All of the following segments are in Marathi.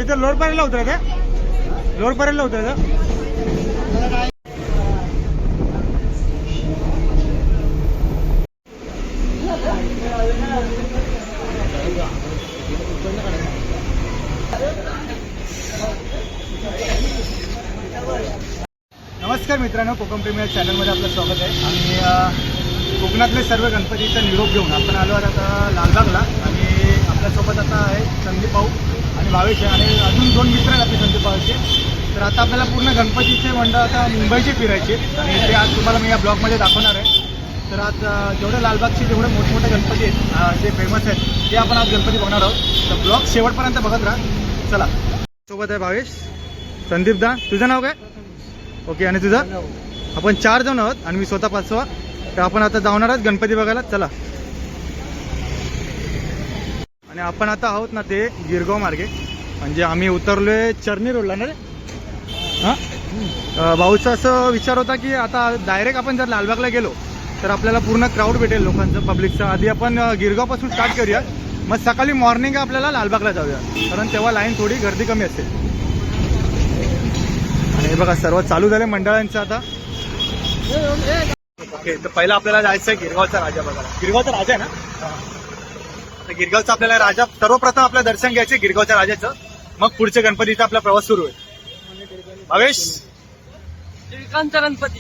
इथं लोरपाऱ्याला उतरायचं, लोरपाऱ्याला उतरायचं. नमस्कार मित्रांनो, कोकण प्रेमी या चॅनलमध्ये आपलं स्वागत आहे. आणि कोकणातले सर्व गणपतीचा निरोप घेऊन आपण आलो आता लालबागला. आणि आपल्यासोबत आता आहे संदीप भाऊ आणि भावेश आणि अजून 2 मित्र आहेत आपले संदीप भाऊचे. तर आता आपल्याला पूर्ण गणपतीचे मंडळ आता मुंबईचे फिरायचे आणि ते आज तुम्हाला मी या ब्लॉगमध्ये दाखवणार आहे. तर आज जेवढे लालबागचे जेवढे मोठमोठे गणपती आहेत जे फेमस आहेत ते आपण आज गणपती बघणार आहोत. तर ब्लॉग शेवटपर्यंत बघत राहा. चला, सोबत आहे भावेश, संदीप दा. तुझं नाव काय? ओके, आणि तुझं? आपण 4 जण आहोत आणि मी स्वतः 5वा. तर आपण आता जाणार आहोत गणपती बघायला. चला. आणि आपण आता आहोत ना ते गिरगाव मार्गे, म्हणजे आम्ही उतरलोय चर्नी रोडला ना रे. हां, भाऊचा असं विचार होता की आता डायरेक्ट आपण जर लालबागला गेलो तर आपल्याला पूर्ण क्राऊड भेटेल लोकांचं, पब्लिकचं. आधी आपण गिरगावपासून स्टार्ट करूया, मग सकाळी मॉर्निंग आपल्याला लालबागला जाऊया, कारण तेव्हा लाईन थोडी गर्दी कमी असेल. आणि हे बघा सर्व चालू झाले मंडळांचं आता. ओके, तर पहिला आपल्याला जायचं आहे गिरगावचा राजा बघायला. गिरगावचा राजा आहे ना, तर गिरगावचा आपल्याला राजा सर्वप्रथम आपलं दर्शन घ्यायचं गिरगावच्या राजाचं, मग पुढच्या गणपतीचा आपला प्रवास सुरू होईल. भावेश, टिळकांचा गणपती.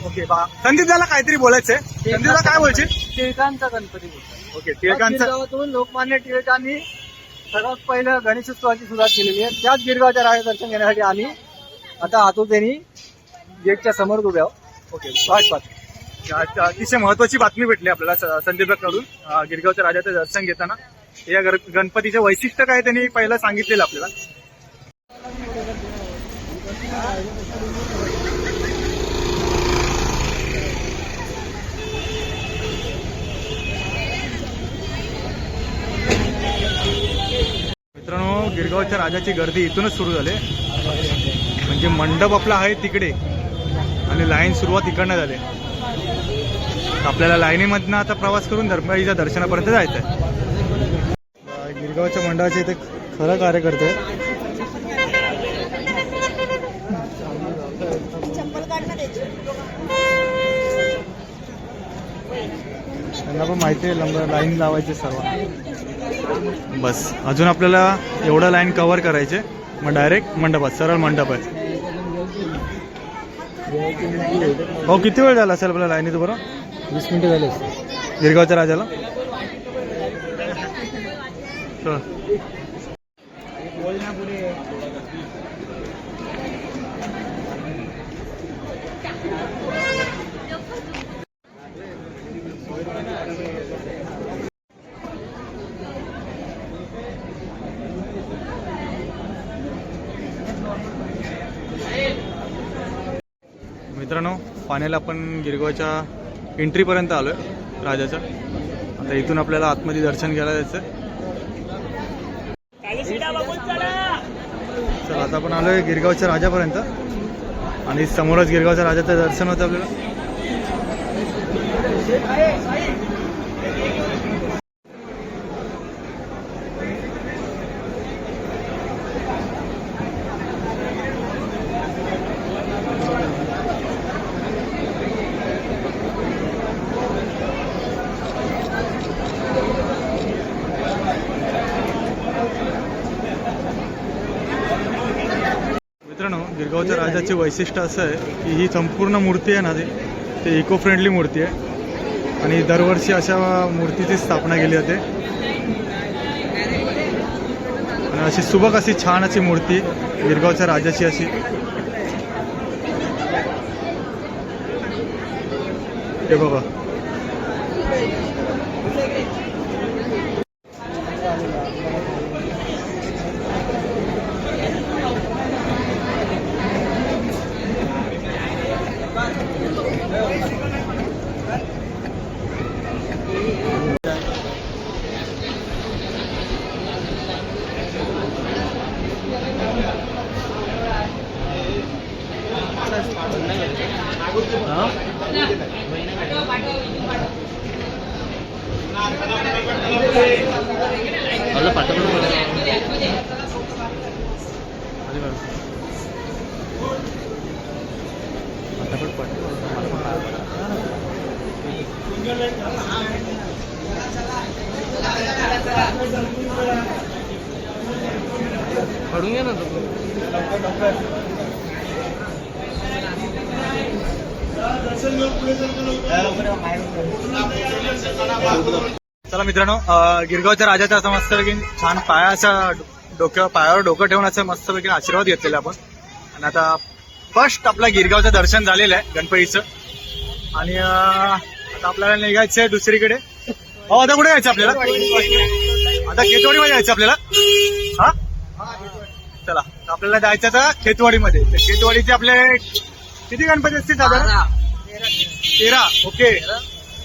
ओके, संदीप दाला काहीतरी बोलायचंय. संदीपला काय बोलशील? टिळकांचा गणपती. ओके, टिळकांचा. गिरगावातून लोकमान्य टिळकांनी सर्वात पहिलं गणेशोत्सवाची सुरुवात केलेली आहे. त्याच गिरगावच्या राजा दर्शन घेण्यासाठी आम्ही आता आतुरतेने गेटच्या समोर उभ्या आहोत. ओके, अतिशय महत्वाची बातमी भेटली आपल्याला संदीपकडून गिरगावच्या राजाचं दर्शन घेताना. या गणपतीचे वैशिष्ट्य काय त्यांनी पहिलं सांगितलेलं आपल्याला. मित्रांनो, गिरगावच्या राजाची गर्दी इथूनच सुरू झाली, म्हणजे मंडप आपला आहे तिकडे आणि लाईन सुरुवात इकडनं झाली. आपल्याला लाईनीमधनं आता प्रवास करून गणपतीच्या दर्शनापर्यंत जायचं आहे. गिरगावच्या मंडळाचे इथे खरं कार्यकर्ते आहेत. त्यांना पण माहिती आहे लाईन लावायची सर्व. बस अजून आपल्याला एवढं लाईन कव्हर करायचे, मग डायरेक्ट मंडपात, सरळ मंडप आहे. हो, किती वेळ झाला असेल आपल्या लाईनीत? बरं 20 मिनिटं झाले गिरगावच्या राजाला. मित्रांनो, पाण्याला आपण गिरगावच्या एंट्रीपर्यंत आलोय राजाच्या. आता इथून आपल्याला आतमध्ये दर्शन घ्यायला जायचं. चला, आता आपण आलोय गिरगावच्या राजापर्यंत आणि समोरच गिरगावच्या राजाचं दर्शन होतं आपल्याला. मित्रांनो, गिरगावच्या राजाचे वैशिष्ट्य असं आहे की ही संपूर्ण मूर्ती आहे ना ते इको फ्रेंडली मूर्ती आहे आणि दरवर्षी अशा मूर्तीची स्थापना केली जाते. आणि अशी सुबक अशी छान अशी मूर्ती गिरगावच्या राजाची अशी. हे बघा, पडून घे ना तो. चला मित्रांनो, गिरगावच्या राजाचा असं मस्तपैकी छान पायावर डोकं ठेवून असं मस्तपैकी आशीर्वाद घेतलेला आपण. आणि आता फर्स्ट आपल्या गिरगावचं दर्शन झालेलं आहे गणपतीचं. आणि आता आपल्याला निघायचंय दुसरीकडे. आता कुठे जायचं आपल्याला? आता खेतवाडीमध्ये जायचं आपल्याला. हा चला, आपल्याला जायचं आता खेतवाडीमध्ये. खेतवाडीचे आपले किती गणपती असतील साधारण? 13. ओके,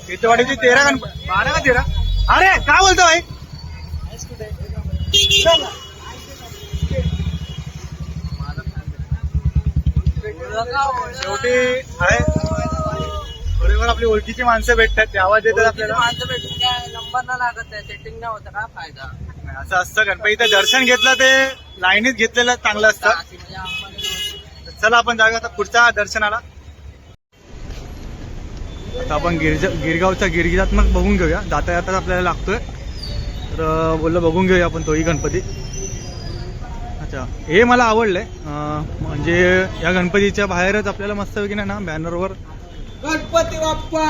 खेतवाडीचे 13 गणपती. 12 का 13? अरे काय बोलतो भाई? शेवटी आहे बरोबर, आपली ओळखीची माणसं भेटतात, ते आवाज देतात आपल्याला. माणसं भेटून काय नंबर ना लागत नाही, सेटिंग नाही होतं, काय फायदा. असं असतं, गणपतीचं दर्शन घेतलं ते लाईनीत घेतलेलं चांगलं असतं. चला आपण जाऊया आता पुढच्या दर्शनाला. आता आपण गिरगावचा गिरिजात्मक बघून घेऊया. जाता जाताच आपल्याला लागतोय, तर बोललं बघून घेऊया आपण तोही गणपती. अच्छा, हे मला आवडलंय. म्हणजे या गणपतीच्या बाहेरच आपल्याला मस्तपैकी ना बॅनरवर गणपती बाप्पा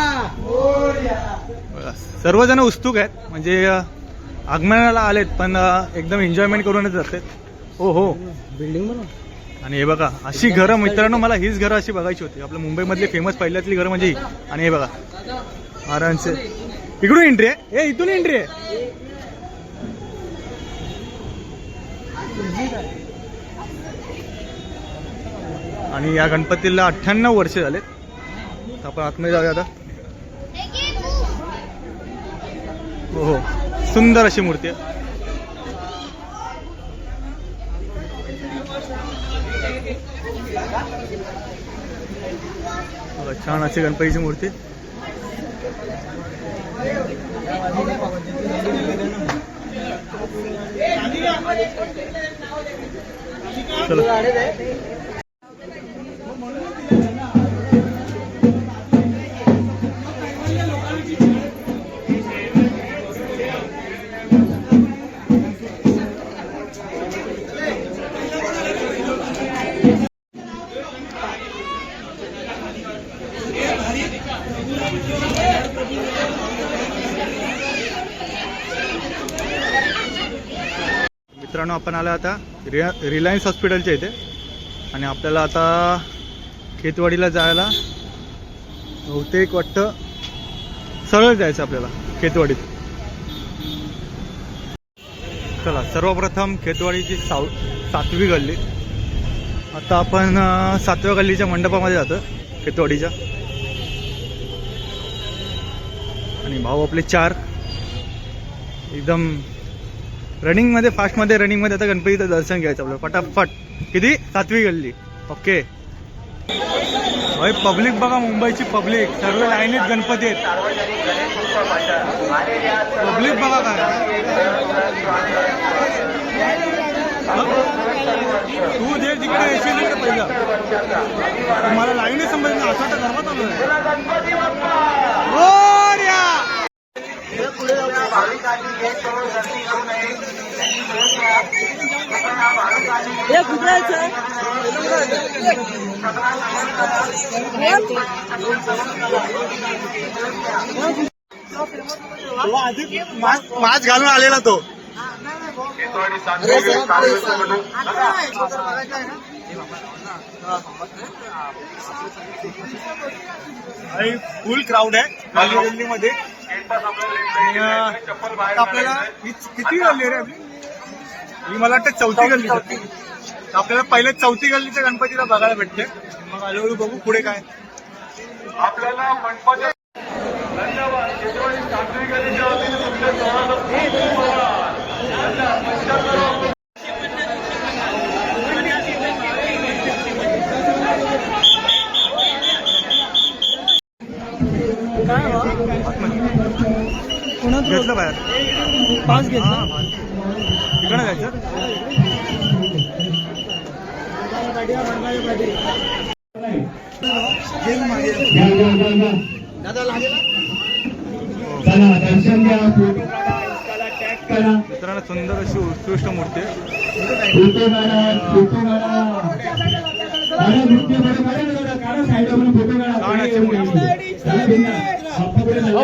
सर्वजण उत्सुक आहेत. म्हणजे आगमनाला आलेत पण एकदम एन्जॉयमेंट करूनच जातात. हो हो, बिल्डिंग आणि हे बघा अशी घरं मित्रांनो, मला हीच घरं अशी बघायची होती. आपल्या मुंबईमधली फेमस पहिल्यातली घरं म्हणजे ही. आणि हे बघा महाराजांचे इकडून एंट्री आहे. हे इथून एंट्री आहे. आणि या गणपतीला 98 वर्ष झालेत. आपण आतमध्ये जाऊया आता. हो हो, सुंदर अशी मूर्ती आहे. छान अशी गणपतीची मूर्ती. चलो मित्रांनो, आपण आला आता रिलायन्स हॉस्पिटलच्या इथे. आणि आपल्याला आता खेतवाडीला जायला बहुतेक वाटतं सरळ जायचं आपल्याला खेतवाडीत. चला, सर्वप्रथम खेतवाडीची 7वी गल्ली. आता आपण 7व्या गल्लीच्या मंडपामध्ये जातो खेतवाडीच्या. आणि भाऊ आपले 4 एकदम रनिंगमध्ये, फास्टमध्ये रनिंगमध्ये. आता गणपतीचं दर्शन घ्यायचं आपलं फटाफट. किती? 7वी गल्ली. ओके भाई, पब्लिक बघा, मुंबईची पब्लिक सर्व लाईनीत गणपती आहेत. पब्लिक बघा काय. तू जे तिकडे येशील तिकडे पहिलं मला लाईनीत समजलं. असं तर गरबा चालू आहे. मास्क घालून आलेला तो. फुल क्राऊड आहे खाली दिल्लीमध्ये. आपल्याला किती गल्ली रे आपली? ही मला वाटतं 4थी गल्ली. आपल्याला पहिले 4थी गल्लीच्या गणपतीला बघायला भेटते. मग हळूहळू बघू पुढे काय. आपल्याला गणपती घेतलं बाहेर. 5 घेतलं. तिकडे जायचं. दादा लागेल. चला दर्शन घ्या, फोटो काढा, इंस्टाला टॅग करा, मित्रांनो सुंदर अशी उत्कृष्ट मूर्ती आहे. फोटो काढा, फोटो काढा. अरे नृत्य बरं बरं बरं काढा, साईडवर फोटो काढा. छान अशी मूर्ती. चला बिंदा. बाप्पा पुढे चला.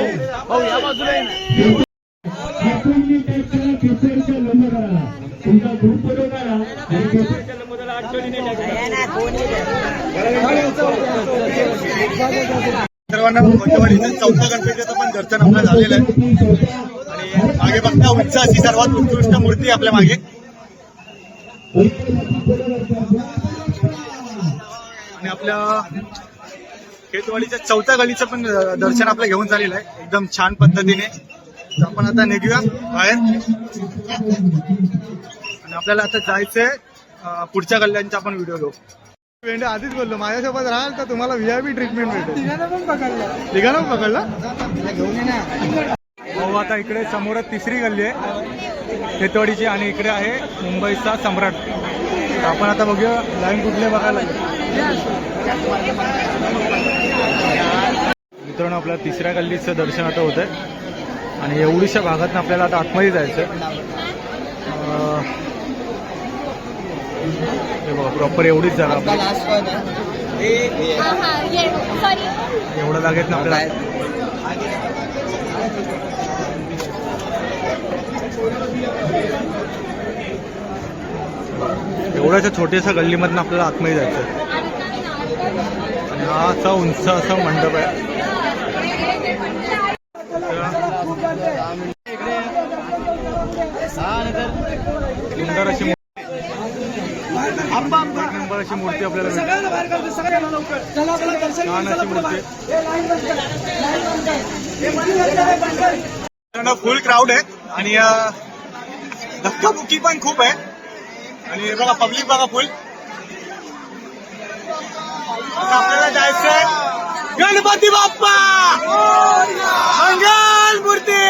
हातूंनी टॅग करा, केसरच्या लंबोदराला. तुमचा ग्रुप फोटो काढा आणि केसरच्या लंबोदराला आठवणीने टॅग करा. सर्वांना मोठेवाडीचं चौथा गणपतीचं पण दर्शन आपलं झालेलं आहे. आणि मागे बघता उंच अशी सर्वात उत्कृष्ट मूर्ती आपल्या मागे. आणि आपल्या खेतवाडीच्या चौथ्या गलीचं पण दर्शन आपलं घेऊन झालेलं आहे एकदम छान पद्धतीने. तर आपण आता निघूया बाहेर आणि आपल्याला आता जायचंय पुढच्या गल्ल्यांचा आपण व्हिडिओ घेऊ. वेंडे आधीच बोललो माझ्यासोबत राहाल तर तुम्हाला VIP ट्रीटमेंट भेटेल. तिघांना पण पकडला हो. आता इकडे समोरच तिसरी गल्ली आहे खेतवाडीची आणि इकडे आहे मुंबईचा सम्राट. तर आपण आता बघूया लाईन कुठले बघायला लागेल. मित्रांनो आपल्याला तिसऱ्या गल्लीचं दर्शन आता होत आहे आणि एवढीशा भागातून आपल्याला आता आतमध्ये जायचं. हे बघा प्रॉपर एवढीच जागा आपली. एवढ्या जागेत ना आपल्याला एवढ्याशा छोट्याशा गल्लीमधून आपल्याला आतमध्ये जायचं आणि हा असा उंच असा मंडप आहे. सुंदर अशी नंबर अशी मूर्ती आपल्याला छान अशी मूर्ती. फुल क्राऊड आहे आणि धक्काबुक्की पण खूप आहे आणि बघा पब्लिक बघा फुल. आता आपल्याला जायचंय गणपती बाप्पा मंगल मूर्ती.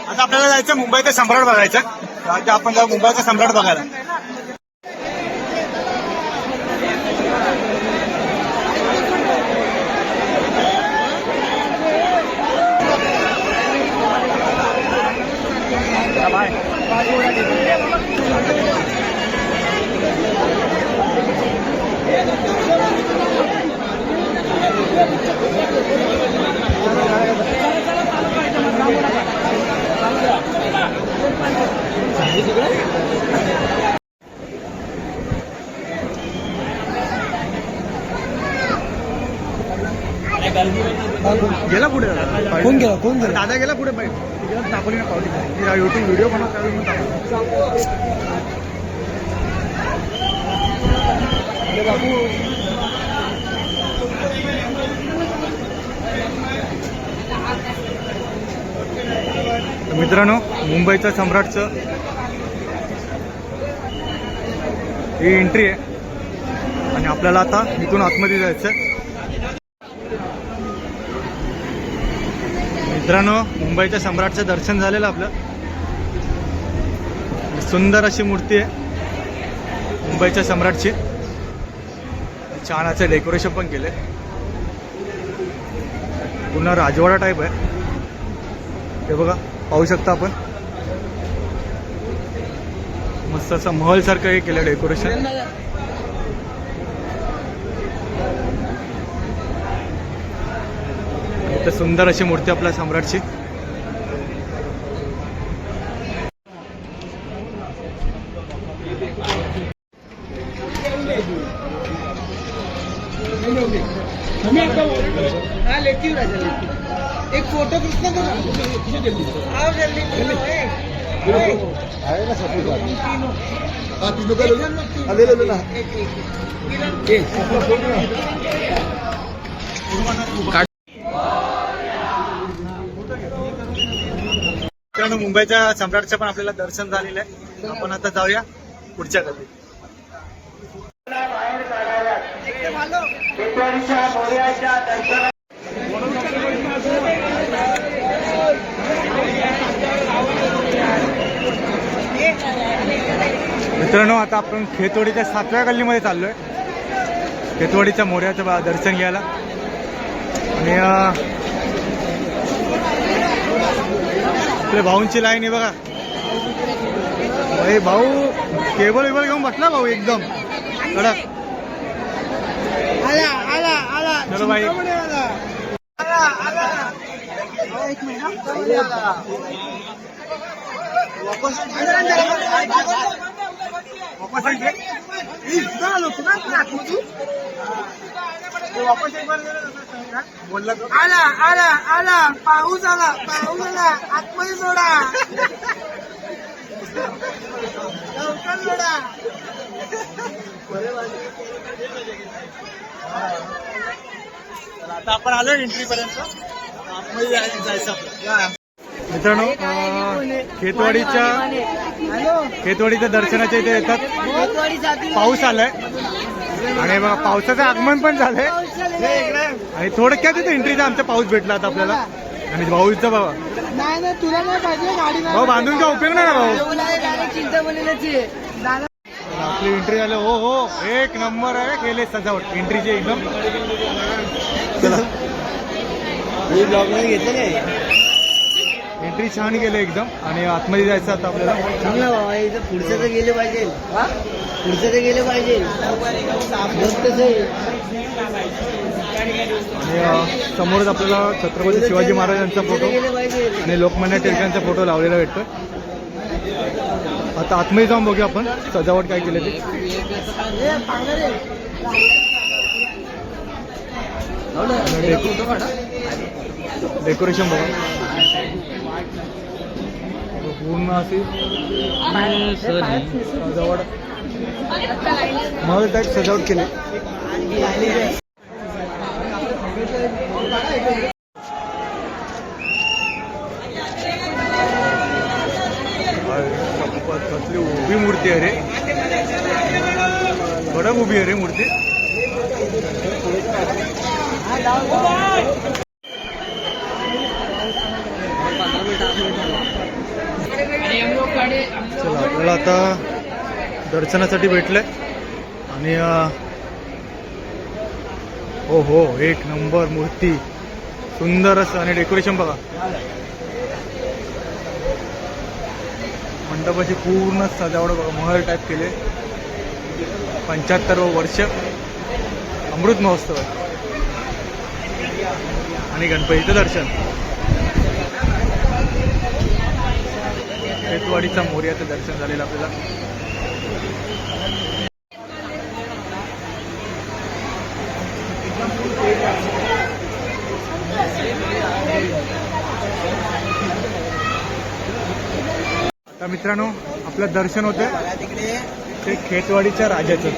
आता आपल्याला जायचं मुंबईचा सम्राट बघायचं. आता आपण जाऊ मुंबईचा सम्राट बघायला. गेला पुढे कोण गेला दादा गेला पुढे पाहिजे दाखवली ना पावती. युट्यूब व्हिडिओ बनव त्यावेळी म्हणून मित्रांनो मुंबईच्या सम्राटचं ही एंट्री आहे आणि आपल्याला आता इथून आतमध्ये जायचं. मित्रांनो मुंबईच्या सम्राटचं दर्शन झालेलं आपलं. सुंदर अशी मूर्ती आहे मुंबईच्या सम्राटची. छान असं डेकोरेशन पण केलंय. पुन्हा राजवाडा टाईप आहे. हे बघा पाहू शकता आपण मस्त असं महल सारखं हे केलं डेकोरेशन. इथं सुंदर अशी मूर्ती आपल्या सम्राटची. एक फोटो कृष्ण आहे ना सफेद मित्रांनो मुंबईच्या सम्राटचं पण आपल्याला दर्शन झालेलं आहे. आपण आता जाऊया पुढच्या गल्लीत. मित्रांनो आता आपण खेतवाडीच्या 7व्या गल्लीमध्ये चाललोय. खेतवाडीच्या मोर्याचं दर्शन घ्यायला. आणि आपल्या भाऊंची लाईन आहे बघा. भाऊ केबल वेबल घेऊन बसला भाऊ एकदम कडक. चलो भाई. आला पाऊस आला आतमध्ये सोडा लवकर सोडा. आता आपण आलो एंट्री पर्यंत. आतमध्ये जायचं आपलं. मित्रांनो खेतवाडीच्या दर्शनाच्या इथे येतात. पाऊस आलाय आणि बघा पावसाचं आगमन पण झालंय आणि थोडक्यात इथे एंट्रीचा आमचा पाऊस भेटला आता आपल्याला. आणि भाऊचा बाबा नाही तुला नाही पाहिजे गाडी भाऊ बांधून काय उपयोग नाही ना भाऊ. चिंतामणीलाची आपली एंट्री झाली. हो हो एक नंबर आहे. केले सजावट एंट्रीचे एकदम. चला एंट्री छान गेले एकदम. आणि आतमध्ये जायचं आता आपल्याला. चांगला बाबा इथं पुढचं तर गेलं पाहिजे पुढचं तर गेलं पाहिजे. आणि समोरच आपल्याला छत्रपती शिवाजी महाराजांचा फोटो आणि लोकमान्य टिळकांचा फोटो लावलेला भेटतो. आता आतमध्ये जाऊन बघूया आपण सजावट काय केली ते. डेकोरेशन बघा पूर्ण अशी सजावट महल टाईप सजावट केली. कसली उभी मूर्ती आहे रे. कडक उभी आहे रे मूर्ती. चला आपल्याला आता दर्शनासाठी भेटलंय. आणि हो हो एक नंबर मूर्ती सुंदर असं. आणि डेकोरेशन बघा मंडपाची पूर्ण सजावट बघा महल टाईप केले. 75 वर्ष अमृत महोत्सव आणि गणपतीचं दर्शन. खेतवाडीचा मोर्याचं दर्शन झालेलं आपल्याला. आता मित्रांनो आपलं दर्शन होतं ते खेतवाडीच्या राजाचं.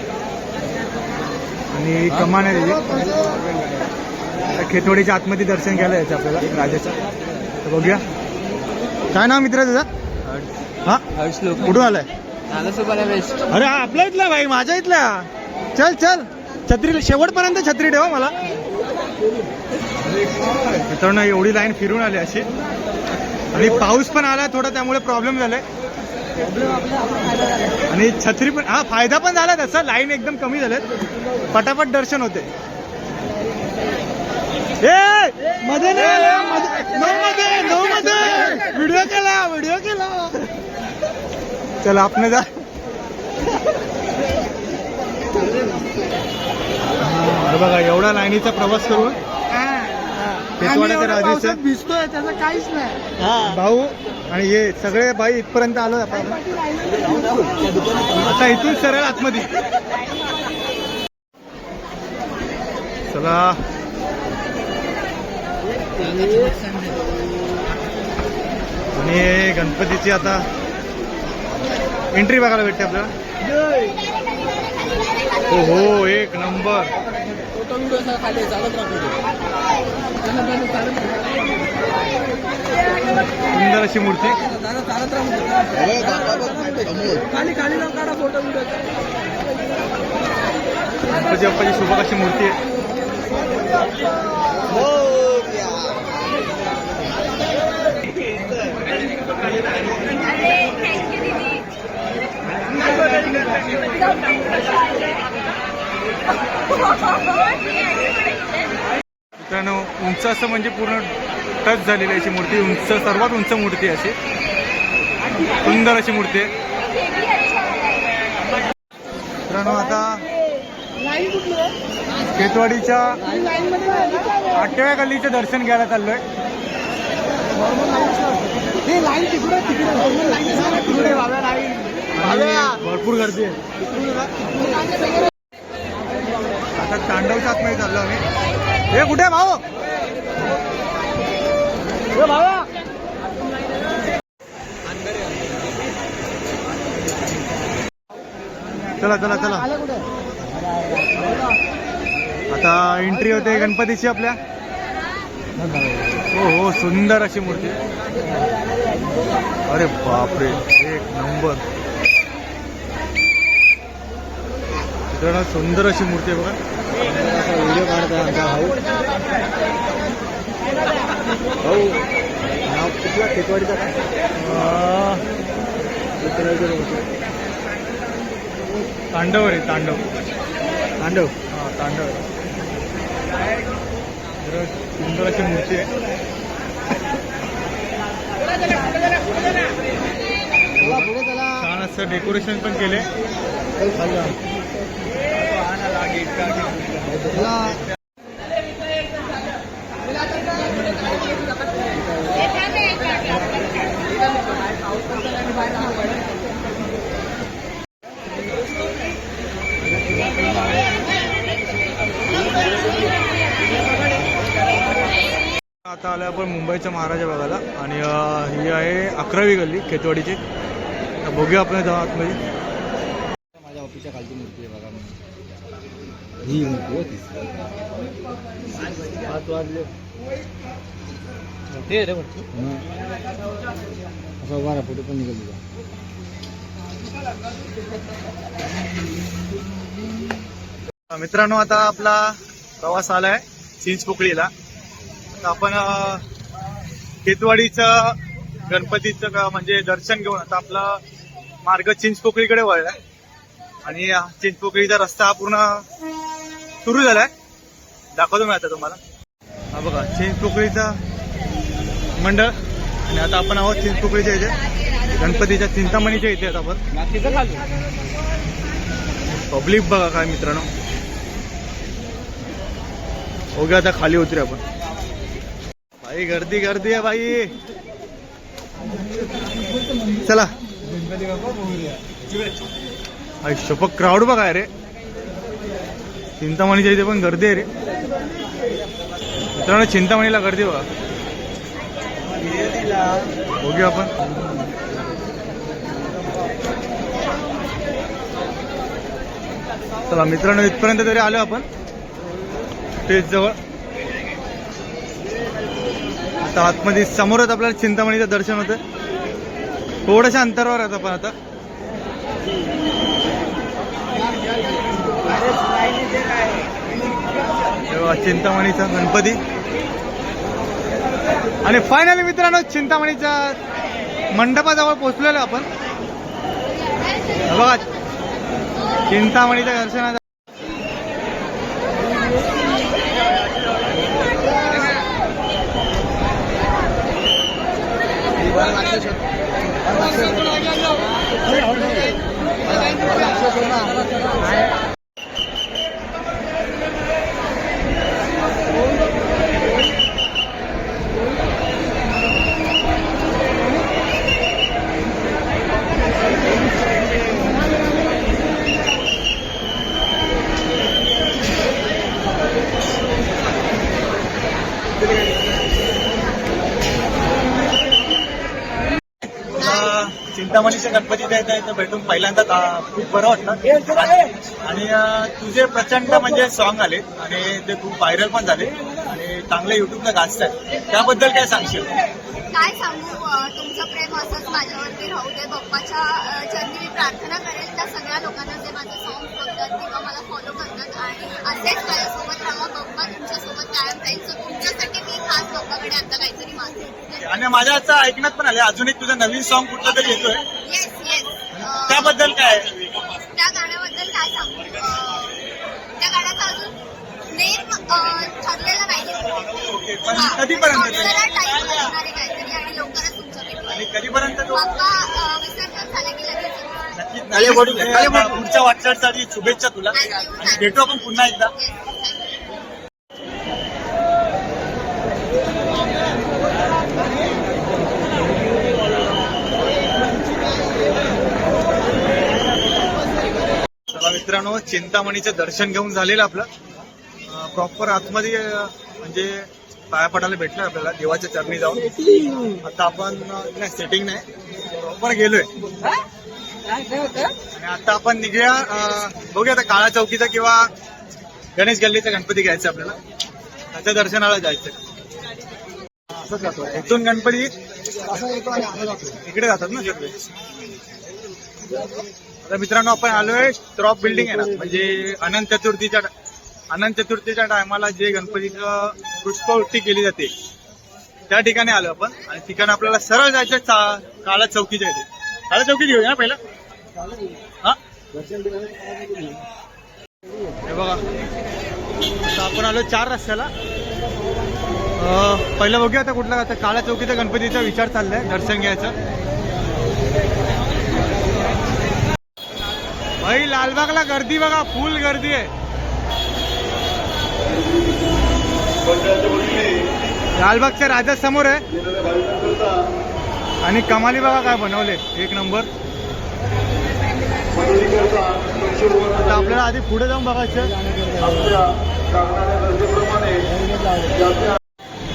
आणि कमान आहे त्याची. खेतवाडीच्या आतमध्ये दर्शन घ्यायला यायचं आपल्याला राजाचं. तर बघूया. काय नाव मित्र तुझा. हा कुठून आलाय. अरे हा आपल्या इथला भाई माझ्या इथला. चल चल छत्री शेवटपर्यंत छत्री ठेवा मला. मित्रांनो एवढी लाईन फिरून आली अशी. आणि पाऊस पण आला थोडा त्यामुळे प्रॉब्लेम झालाय. आणि छत्री पण हा फायदा पण झाला तसा. लाईन एकदम कमी झाल्यात. पटापट दर्शन होते. मध्ये व्हिडिओ केला. चला आपण जा. बघा एवढा लाईनीचा प्रवास करून खेतवाड्याच्या राजाचं भिजतोय त्याचं काहीच नाही. भाऊ आणि हे सगळे बाई इथपर्यंत आलो आपण. आता इथून सरळ आतमध्ये. चला आणि गणपतीची आता एंट्री बघायला भेटते आपल्याला. हो हो एक नंबर. सुंदर अशी मूर्ती. गणपती बाप्पाची सुबक अशी मूर्ती आहे. मित्रांनो उंच असं म्हणजे पूर्ण टच झालेली अशी मूर्ती, उंच सर्वात उंच मूर्ती आहे अशी, सुंदर अशी मूर्ती आहे. मित्रांनो आता केतवाडीच्या 8व्या गल्लीचं दर्शन घ्यायला चाललोय. भरपूर गर्दी आहे. आता तांडवच्या आतमध्ये चाललो आम्ही. हे कुठे भाऊ? चला चला चला, आता एंट्री होते गणपतीची आपल्या. हो हो, सुंदर अशी मूर्ती. अरे बापरे, एक नंबर. मित्रांनो सुंदर अशी मूर्ती आहे बघा. व्हिडिओ काढतोय आमचा भाऊ. नाव कुठला खेतवाडीचा काय? तांडव रे, तांडव. तांडव. हा तांडव. सुंदर अशी मूर्ती आहे. पुढे चला. छान असं डेकोरेशन पण केले. आता आलं आपण मुंबईच्या महाराजा बघायला आणि ही आहे 11वी गल्ली खेतवाडीची. बघूया आपण जाऊ आतमध्ये. माझ्या ऑफिसच्या खालची मूर्ती आहे बघा. ही मूर्ती होती 7 वाजले ते रे असं 12 फोटो पण निघाली. मित्रांनो आता आपला प्रवास आलाय चिंचपोकळीला. तर आपण खेतवाडीचं गणपतीचं म्हणजे दर्शन घेऊन आता आपला मार्ग चिंचपोकळीकडे वळलाय आणि चिंचपोकळीचा रस्ता हा पूर्ण सुरू झालाय. दाखवतो मी आता तुम्हाला. हा बघा चिंचपोकळीचा मंडळ आणि आता आपण आहोत चिंचपोकळीच्या इथे गणपतीच्या चिंतामणीच्या इथे आता आपण. पब्लिक बघा काय मित्रांनो. ओके आता खाली उतरू आपण. भाई गर्दी गर्दी आहे भाई. चला शपथ क्राऊड बघा रे. चिंतामणीच्या इथे पण गर्दी आहे रे मित्रांनो. चिंतामणीला गर्दी बघा. बघूया आपण. चला मित्रांनो इथपर्यंत तरी आलो आपण स्टेज जवळ. आता आतमध्ये समोरच आपल्याला चिंतामणीचं दर्शन होतं. थोड्याशा अंतरावर आहेत आपण आता. तेव्हा चिंतामणीचा गणपती आणि फायनली मित्रांनो चिंतामणीच्या मंडपाजवळ पोहोचलेलो आपण. बघा चिंतामणीच्या दर्शनाचा चिंतामणीच्या गणपतीच्या इथं भेटून पहिल्यांदा खूप बरं वाटलं. आणि तुझे प्रचंड म्हणजे सॉन्ग आले आणि ते खूप व्हायरल पण झाले आणि चांगले युट्यूबला गाजत आहेत. त्याबद्दल काय सांगशील? काय सांगू, तुमचं प्रेम असंच माझ्यावरती राहू दे. बाप्पाच्या चरणी मी प्रार्थना करेल त्या सगळ्या लोकांना जे माझे सॉंग बघतात किंवा मला फॉलो करतात आणि असेच माझ्यासोबत राहा. बाप्पा तुमच्यासोबत कायम राहील. सो तुमच्यासाठी मी खास बाप्पाकडे आता काहीतरी मागते. आणि माझ्या आता ऐकण्यात पण आले अजून एक तुझं नवीन सॉन्ग कुठलं तरी येतोय. Yes yes. त्याबद्दल काय? त्या गाण्याबद्दल काय सांगू, त्या गाण्याचा अजून नेम ठरलेला नाही. ओके, पण कधीपर्यंत ते? जरा टाइम लागणार आहे काहीतरी आणि लवकरच तुमचं भेटेल. आणि कधीपर्यंत तो बाप्पा विसर्जन झालं की लगेच नक्कीच पुढच्या वाटचालीसाठी शुभेच्छा तुला आणि भेटू आपण पुन्हा एकदा. चला मित्रांनो, चिंतामणीचं दर्शन घेऊन झालेलं आपलं. प्रॉपर आतमध्ये म्हणजे पाया पडायला भेटलं आपल्याला देवाच्या चरणी जाऊन. आता आपण नाही सेटिंग नाही, प्रॉपर गेलोय आणि आता आपण निघूया. बघूया आता काळा चौकीचा किंवा गणेश गल्लीचा गणपती घ्यायचा आपल्याला, त्याच्या दर्शनाला जायचं. इथून गणपती इकडे जातात ना सगळे. तर मित्रांनो, आपण आलोय क्रॉप बिल्डिंग आहे ना, म्हणजे अनंत चतुर्थीच्या टायमाला जे गणपतीचं पुष्पवृष्टी केली जाते त्या ठिकाणी आलो आपण. आणि ठिकाणी आपल्याला सरळ जायचं काळा चौकीच्या इथे. काळा चौकी घेऊया पहिला. हा हे बघा, आता आपण आलो 4 रस्त्याला. पहिलं बघूया आता कुठला. आता काळा चौकीचा गणपतीचा विचार चाललाय दर्शन घ्यायचं. भाई लालबागला गर्दी बघा, फुल गर्दी आहे. लालबागच्या राजा समोर आहे आणि कमाली बघा काय बनवले, एक नंबर. आता आपल्याला आधी पुढे जाऊन बघायचं.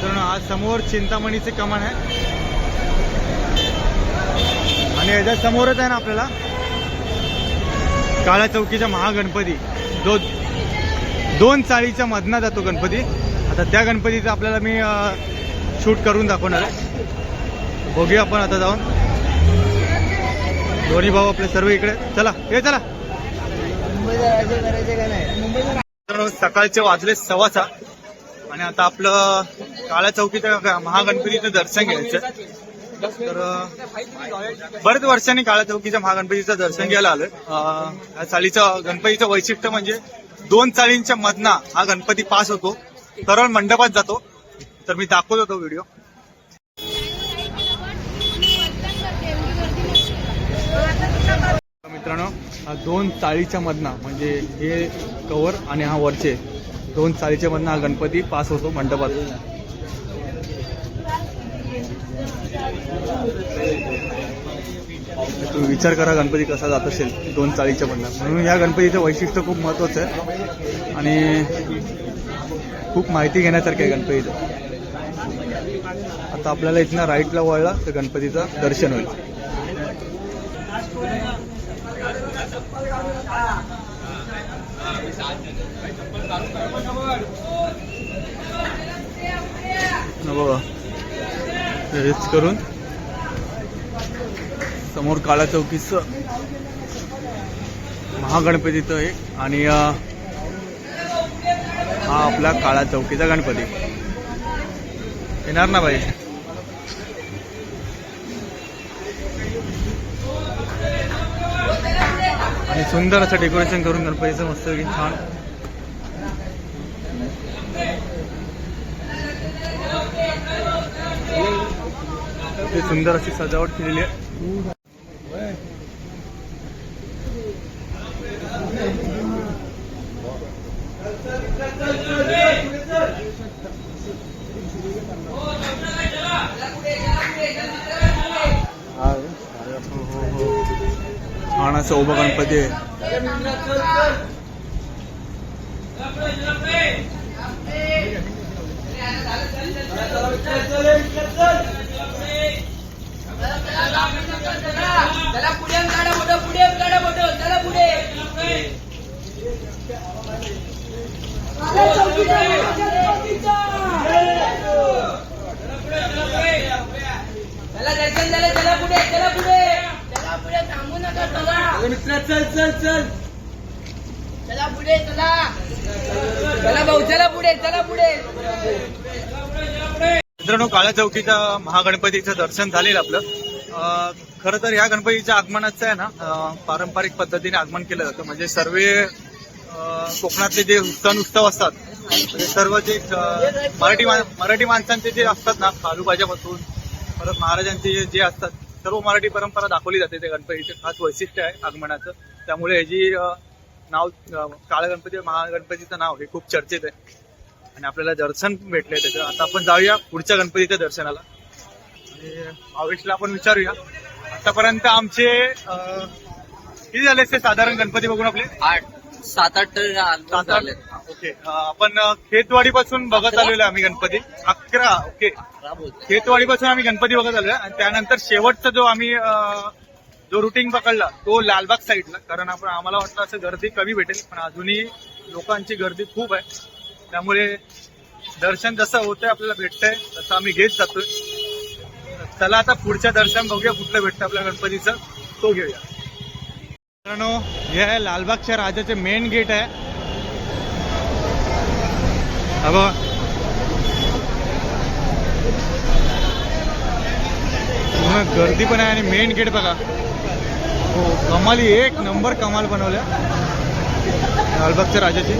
तर आज समोर चिंतामणीचे कमान आहे आणि याच्या समोरच आहे ना आपल्याला काळा चौकीचा महागणपती, जो 2 चाळीच्या मधनं जातो गणपती. आता त्या गणपतीचं आपल्याला मी शूट करून दाखवणार आहे. बघूया आपण आता जाऊन. दोन्ही भाऊ आपले सर्व इकडे. चला हे चला. सकाळचे वाजले 6:15 आणि आता आपलं काळा चौकीचं महागणपतीचं दर्शन घ्यायचं. तर बरेच वर्षांनी काळा चौकीच्या महागणपतीचं दर्शन घ्यायला आलोय. या चाळीचं गणपतीचं वैशिष्ट्य म्हणजे 2 चाळींच्या मधना हा गणपती पास होतो, सरळ मंडपात जातो. तर मी दाखवत होतो व्हिडिओ. मित्रांनो, हा 2 चाळीच्या मधना म्हणजे हे कवर आणि हा वरचे 2 चाळीच्या मधना हा गणपती पास होतो मंडपात. तुम्ही विचार करा गणपती कसा जात असेल 2 चाळीच्या मधना. म्हणून या गणपतीचं वैशिष्ट्य खूप महत्वाचं आहे आणि खूप माहिती घेण्यासारखं आहे गणपतीचं. आता आपल्याला इथनं राईटला वळला तर गणपतीचं दर्शन होईल. बघा, हेच करून समोर काळा चौकीचं महागणपतीचं एक आणि हा आपला काळा चौकीचा गणपती. येणार ना बाई. आणि सुंदर असं डेकोरेशन करून गणपतीचं मस्त छान. ते सुंदर अशी सजावट केलेली आहे. छान असं उभं गणपती आहे. चल चल चल, चला पुढे, चला चला भाऊ, चला पुढे, चला पुढे. मित्रांनो, काळा चौकीच्या महागणपतीचं दर्शन झालेलं आपलं. खरं तर ह्या गणपतीच्या आगमनाचं आहे ना पारंपरिक पद्धतीने आगमन केलं जातं. म्हणजे सर्व कोकणातले जे सण उत्सव असतात ते सर्व जे मराठी माणसांचे जे असतात ना, खालूबाजापासून परत महाराजांचे जे असतात सर्व मराठी परंपरा दाखवली जाते. ते गणपतीचे खास वैशिष्ट्य आहे आगमनाचं. त्यामुळे ह्याची नाव काळ गणपती महागणपतीचं नाव हे खूप चर्चेत आहे आणि आपल्याला दर्शन भेटलंय त्याचं. आता आपण जाऊया पुढच्या गणपतीच्या दर्शनाला आणि भावेशला आपण विचारूया आतापर्यंत आमचे किती झाले असते साधारण गणपती बघून आपले? 7-8 झाले. ओके. आपण खेतवाडी पासून बघत आलेलो आहे आम्ही गणपती. 11. ओके. खेतवाडी पासून आम्ही गणपती बघत आलोय आणि त्यानंतर शेवटचा जो आम्ही जो रुटीन पकडला तो लालबाग साईडला, कारण आपण आम्हाला वाटलं असं गर्दी कमी भेटेल पण अजूनही लोकांची गर्दी खूप आहे. त्यामुळे दर्शन जसं होतंय आपल्याला भेटतंय तसं आम्ही घेत जातोय. चला आता पुढच्या दर्शन बघूया कुठलं भेटतं आपल्या गणपतीचं, तो घेऊया. मित्रांनो, हे आहे लालबागच्या राजाचे मेन गेट आहे. हा बघा, गर्दी पण आहे आणि मेन गेट बघा. हो, कमाली, एक नंबर कमाल बनवल्या लालबागच्या राजाची.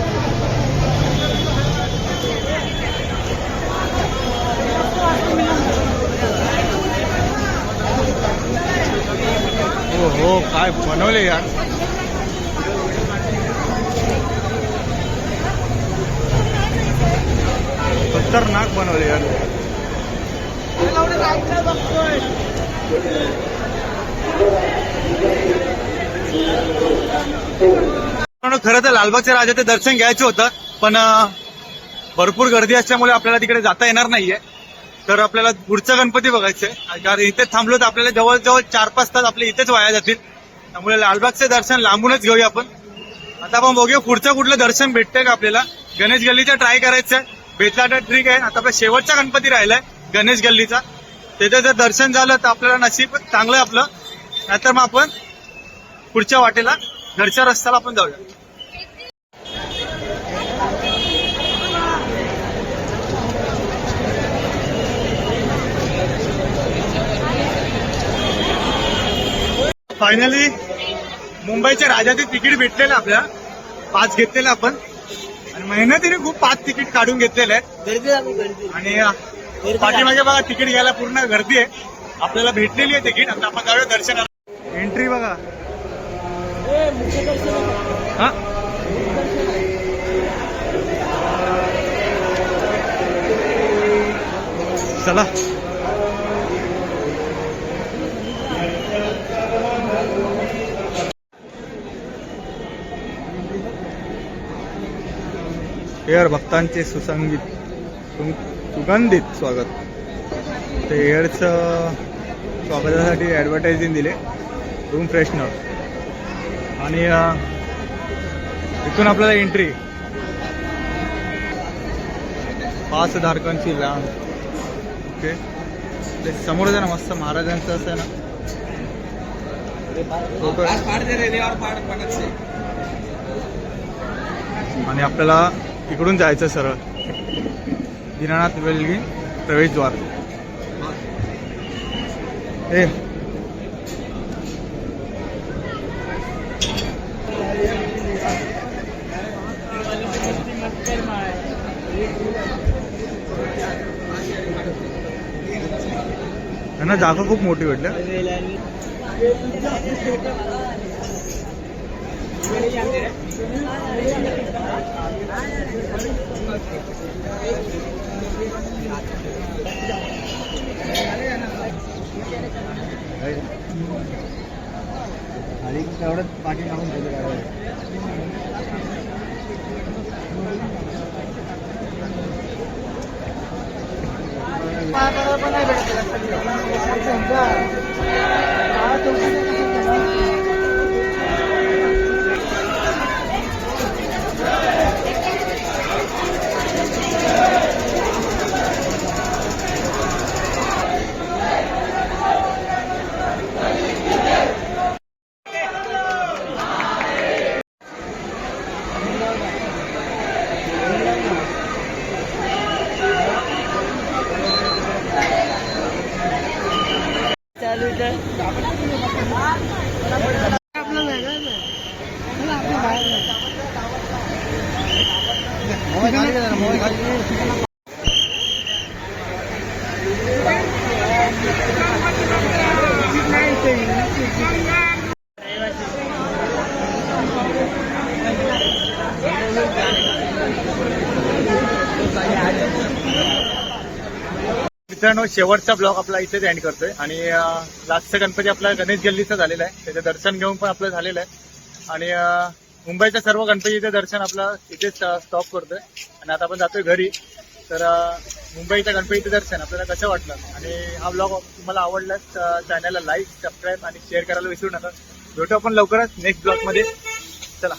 हो हो, काय बनवले यार. खतरनाक बनवले यार. खरं तर लालबागच्या राजाचे दर्शन घ्यायचं होतं पण भरपूर गर्दी असल्यामुळे आपल्याला तिकडे जाता येणार नाहीये. तर आपल्याला पुढचा गणपती बघायचंय, कारण इथे थांबलो तर आपल्याला जवळजवळ 4-5 तास आपले इथेच वाया जातील. त्यामुळे लालबागचे दर्शन लांबूनच घेऊया आपण. आता आपण बघूया पुढचं कुठलं दर्शन भेटतंय का आपल्याला. गणेश गल्लीचं ट्राय करायचंय, भेटला तर ठीक आहे. आता आपला शेवटचा गणपती राहिलाय गणेश गल्लीचा, त्याचं जर दर्शन झालं तर आपल्याला नशीब चांगलं आपलं, नाहीतर मग आपण पुढच्या वाटेला घरच्या रस्त्याला आपण जाऊया. फायनली मुंबईच्या राजाचे तिकीट भेटलेलं आपल्याला. 5 घेतलेलं आपण आणि मेहनतीने खूप 5 तिकीट काढून घेतलेले आहेत. आणि पाठीमागे बघा तिकीट घ्यायला पूर्ण गर्दी आहे. आपल्याला भेटलेली आहे तिकीट. आता आपण जाऊया दर्शनाला. एंट्री बघा. हा, चला. एअर भक्तांचे सुगंधित स्वागत. ते एअरचं स्वागतासाठी ॲडव्हर्टायझिंग दिले, रूम फ्रेशनर. आणि इथून आपल्याला एंट्री. 5 धारकांची लांब. ओके, ते समोर आहे ना मस्त महाराजांचं असं आहे ना. आणि आपल्याला इकडून जायचं सरळ दीनानाथ वेल्गी प्रवेशद्वार. हे त्यांना जागा खूप मोठी भेटल्या. आणि तेवढंच पाठी मागून मित्रांनो, शेवटचा ब्लॉग आपला इथेच एंड करतोय आणि लास्टचा गणपती आपला गणेश गल्लीचा झालेला आहे. त्याचं दर्शन घेऊन पण आपलं झालेलं आहे आणि मुंबईच्या सर्व गणपतीचं दर्शन आपलं इथेच स्टॉप करतोय आणि आता आपण जातोय घरी. तर मुंबईच्या गणपतीचं दर्शन आपल्याला कसं वाटलं आणि हा ब्लॉग तुम्हाला आवडल्यास चॅनलला लाईक, सबस्क्राईब आणि शेअर करायला विसरू नका. भेटू आपण लवकरच नेक्स्ट ब्लॉगमध्ये. चला.